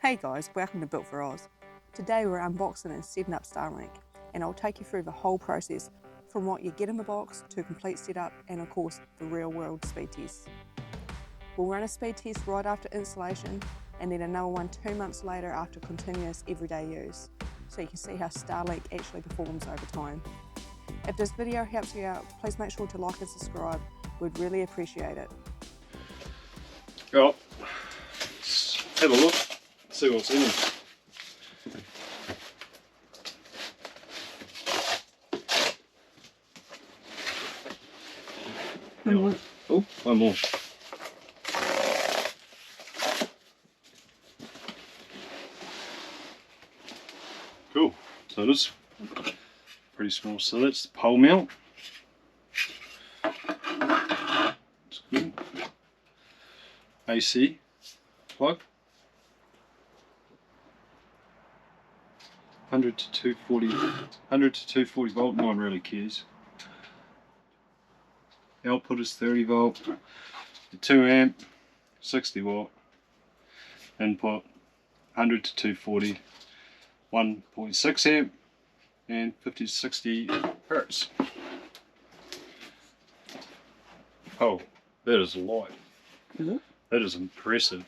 Hey guys, welcome to Built for Oz. Today we're unboxing and setting up Starlink, and I'll take you through the whole process from what you get in the box to complete setup and of course the real world speed test. We'll run a speed test right after installation and then another one 2 months later after continuous everyday use, so you can see how Starlink actually performs over time. If this video helps you out, please make sure to like and subscribe. We'd really appreciate it. Right, let's have a look, see what's in it. One more. Oh, one more. Cool, so it is pretty small. So that's the pole mount. That's good. AC plug. 100 to 240 volt, no one really cares. Output is 30 volt, the 2 amp, 60 watt. Input 100 to 240, 1.6 amp, and 50 to 60 hertz. Oh, that is light. Is it? That is impressive.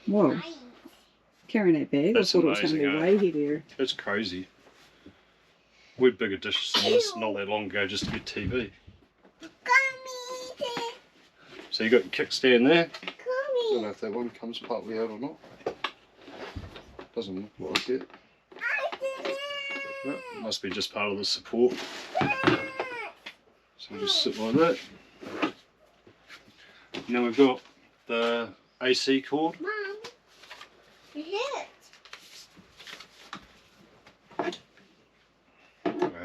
Whoa. Carrying that bag, That's I thought it was going to be amazing, way heavier. It's crazy. We had bigger dishes than this not that long ago just to get TV. So you got your kickstand there. I don't know if that one comes partly out or not. Doesn't look like it. No, must be just part of the support. So we'll just sit like that. Now we've got the AC cord. Mom, you hit.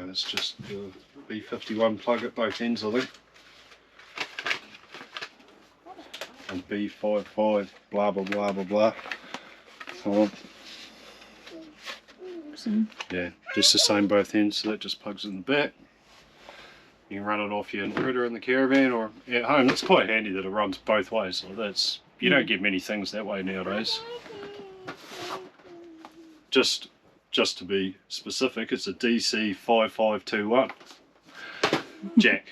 That's just the B51 plug at both ends, I think. And B55, blah blah blah blah blah. Oh. Yeah, just the same both ends, so that just plugs in the back. You can run it off your inverter in the caravan or at home. It's quite handy that it runs both ways. So that's, you don't get many things that way nowadays. Just to be specific, it's a DC 5521 jack.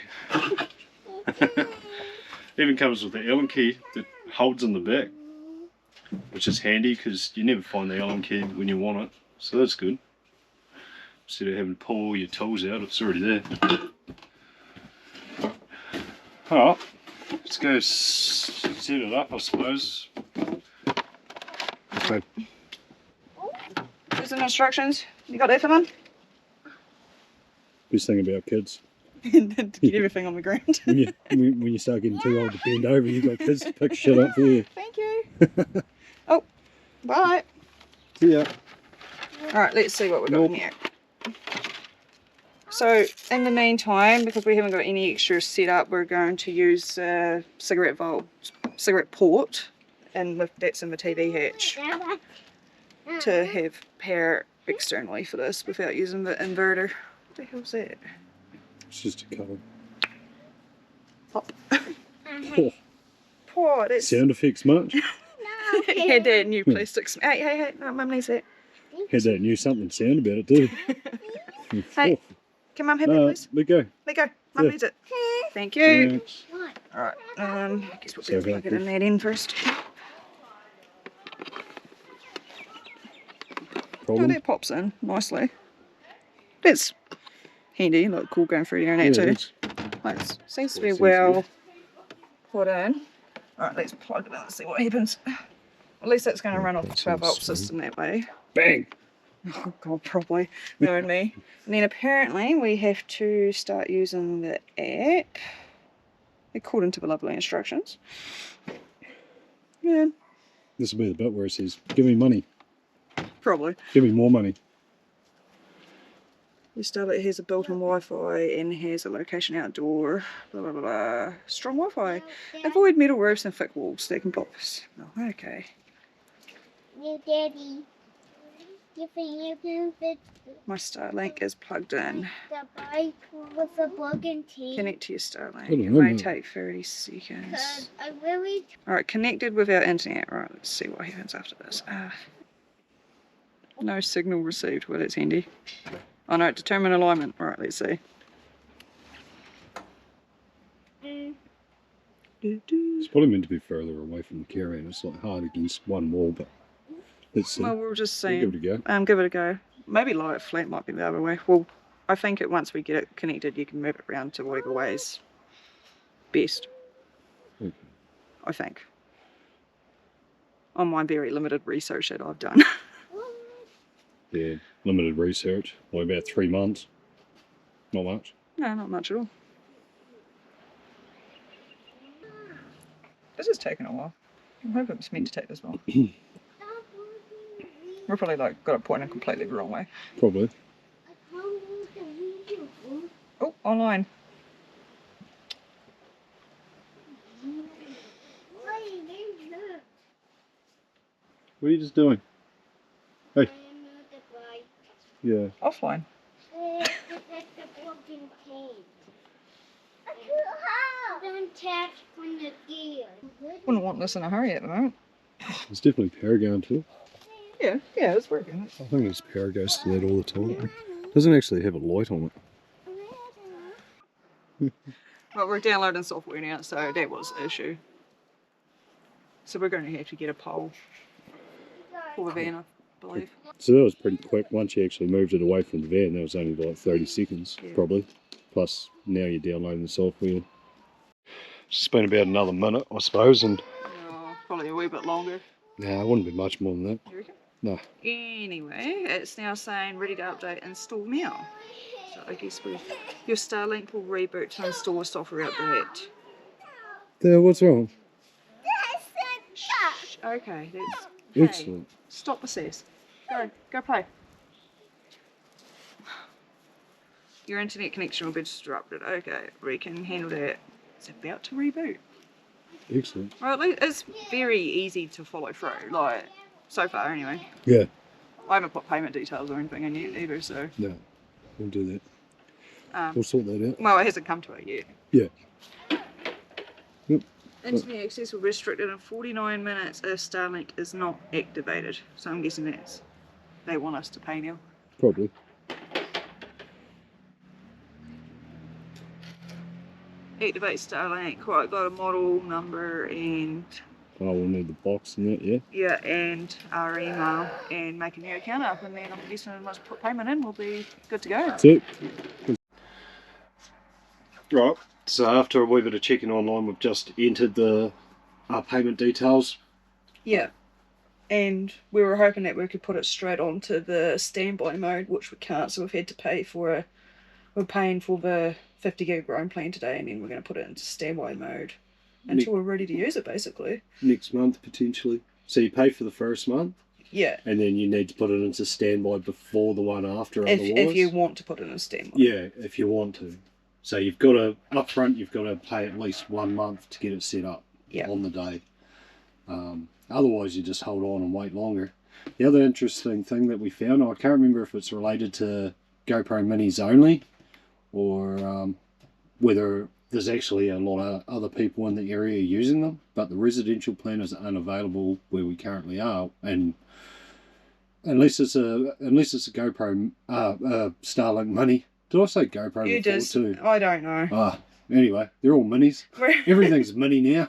Even comes with the Allen key that holds in the back, which is handy because you never find the Allen key when you want it, so that's good. Instead of having to pull all your tools out, it's already there. Alright, let's go set it up, I suppose. Okay. Here's some instructions. You got that, Finn? Best thing about kids. To get everything on the ground. when you start getting too old to bend over, you got kids to pick shit up for you. Thank you. Oh, bye. See ya. Alright, let's see what we've got in here. So, in the meantime, because we haven't got any extra setup, we're going to use a cigarette port, and that's in the TV hatch, to have power externally for this without using the inverter. What the hell's that? It's just a cover. Pop. Oh, Poor, that's... sound effects much? Had that new plastics. Hey, no, Mum needs that. Had that new something sound about it too. Hey, can Mum have that, please? Let go. Let go. Mum needs it. Thank you. Yeah. Alright, I guess we'll better plug it in that end first. Oh, that pops in nicely. That's handy, like cool going through here and that too. Like, seems to be well put in. Alright, let's plug it in and see what happens. At least that's going to run off the 12 volt system that way. Bang! Oh god, probably. Knowing me. And then apparently we have to start using the app according to the lovely instructions. Yeah. This will be the bit where it says, give me money. Probably. Give me more money. This tablet has a built-in Wi-Fi and has a location outdoor. Blah blah blah blah. Strong Wi-Fi. Avoid metal roofs and thick walls that can block us. Oh, okay. You, Daddy. You think you can fit My Starlink is plugged in. the bike with a broken teeth? Connect to your Starlink. Hold on, It hold may on. take 30 seconds. Because I really Alright, connected with our internet. Right, let's see what happens after this. No signal received. Well, that's handy. Oh no, determine alignment. Alright, let's see. It's probably meant to be further away from the carrier. It's like hard against one wall, but let's see. Well, we'll just see. We'll give it a go. Give it a go. Maybe lie it flat might be the other way. Well, I think once we get it connected, you can move it around to whatever way's best. Okay. I think. On my very limited research that I've done. Yeah, limited research. Well, about 3 months. Not much. No, not much at all. This is taking a while. I hope it was meant to take this long. We're probably like got it pointing completely the wrong way. Probably. Oh, online. What are you just doing? Hey. Yeah. Offline. Don't tap on the gear. Wouldn't want this in a hurry at the moment. There's definitely power going to it. Yeah, it's working. I think there's power goes to that all the time. Doesn't actually have a light on it. Well, we're downloading software now, so that was the issue. So we're going to have to get a pole for the van, I believe. So that was pretty quick. Once you actually moved it away from the van, that was only like 30 seconds, probably. Plus, now you're downloading the software. It's just been about another minute, I suppose, and... Oh, probably a wee bit longer. Nah, it wouldn't be much more than that. You reckon? No. Anyway, it's now saying ready to update, install now. So I guess your Starlink will reboot to install a software update. What's wrong? Okay, that's Excellent. Stop the sass. Go play. Your internet connection will be disrupted. Okay, we can handle that. It's about to reboot. Excellent. Well, it's very easy to follow through, like, so far anyway. Yeah. I haven't put payment details or anything in yet either, so... No, we'll do that. We'll sort that out. Well, it hasn't come to it yet. Yeah. Yep. Internet access will be restricted in 49 minutes if Starlink is not activated. So I'm guessing they want us to pay now. Probably. Activate Starlink. Right, got a model number and... Oh, we'll need the box and that, yeah? Yeah, and our email and make a new account up, and then I'm guessing once we put payment in, we'll be good to go. That's it. Right, so after a wee bit of checking online, we've just entered our payment details. Yeah, and we were hoping that we could put it straight onto the standby mode, which we can't, so we've had to pay for we're paying for the 50 gig roam plan today, and then we're going to put it into standby mode until we're ready to use it, basically. Next month, potentially. So you pay for the first month? Yeah. And then you need to put it into standby before the one after, otherwise. If you want to put it in standby. Yeah, if you want to. So you've got to, up front, you've got to pay at least 1 month to get it set up on the day. Otherwise, you just hold on and wait longer. The other interesting thing that we found, I can't remember if it's related to GoPro Minis only, or whether there's actually a lot of other people in the area using them, but the residential plan is unavailable where we currently are, and unless it's a GoPro Starlink Mini. Did I say GoPro You before just, too? I don't know. Anyway, they're all minis. Everything's mini now.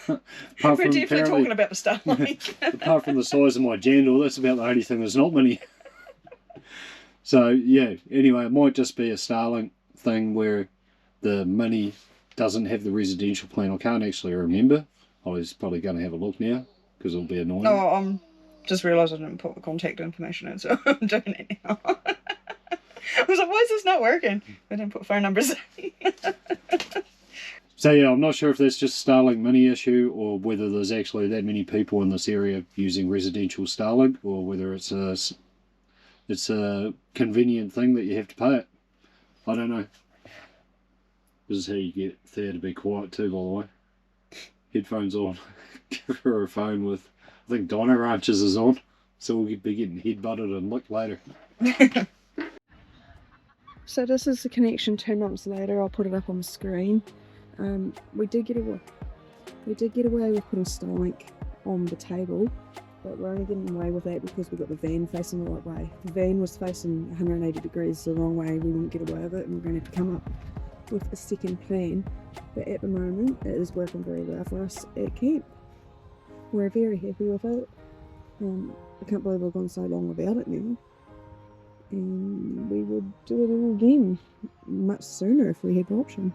We're definitely talking about the Starlink. Apart from the size of my jandal, that's about the only thing that's not mini. So yeah, anyway, it might just be a Starlink thing where the mini doesn't have the residential plan. I can't actually remember. I was probably going to have a look now because it'll be annoying. No, I'm just realised I didn't put the contact information in, so I'm doing it now. I was like, why is this not working? I didn't put phone numbers in. So yeah, I'm not sure if that's just a Starlink mini issue or whether there's actually that many people in this area using residential Starlink, or whether it's a convenient thing that you have to pay it. I don't know. This is how you get Thea to be quiet too, by the way. Headphones on. Give her a phone with, I think Dino Ranches is on. So we'll be getting head-butted and licked later. So this is the connection 2 months later. I'll put it up on the screen. We did get away with putting Starlink on the table, but we're only getting away with that because we've got the van facing the right way. If the van was facing 180 degrees the wrong way, we wouldn't get away with it, and we're going to have to come up with a second plan. But at the moment, it is working very well for us at camp. We're very happy with it. I can't believe we've gone so long without it now. And we would do it all again much sooner if we had the option.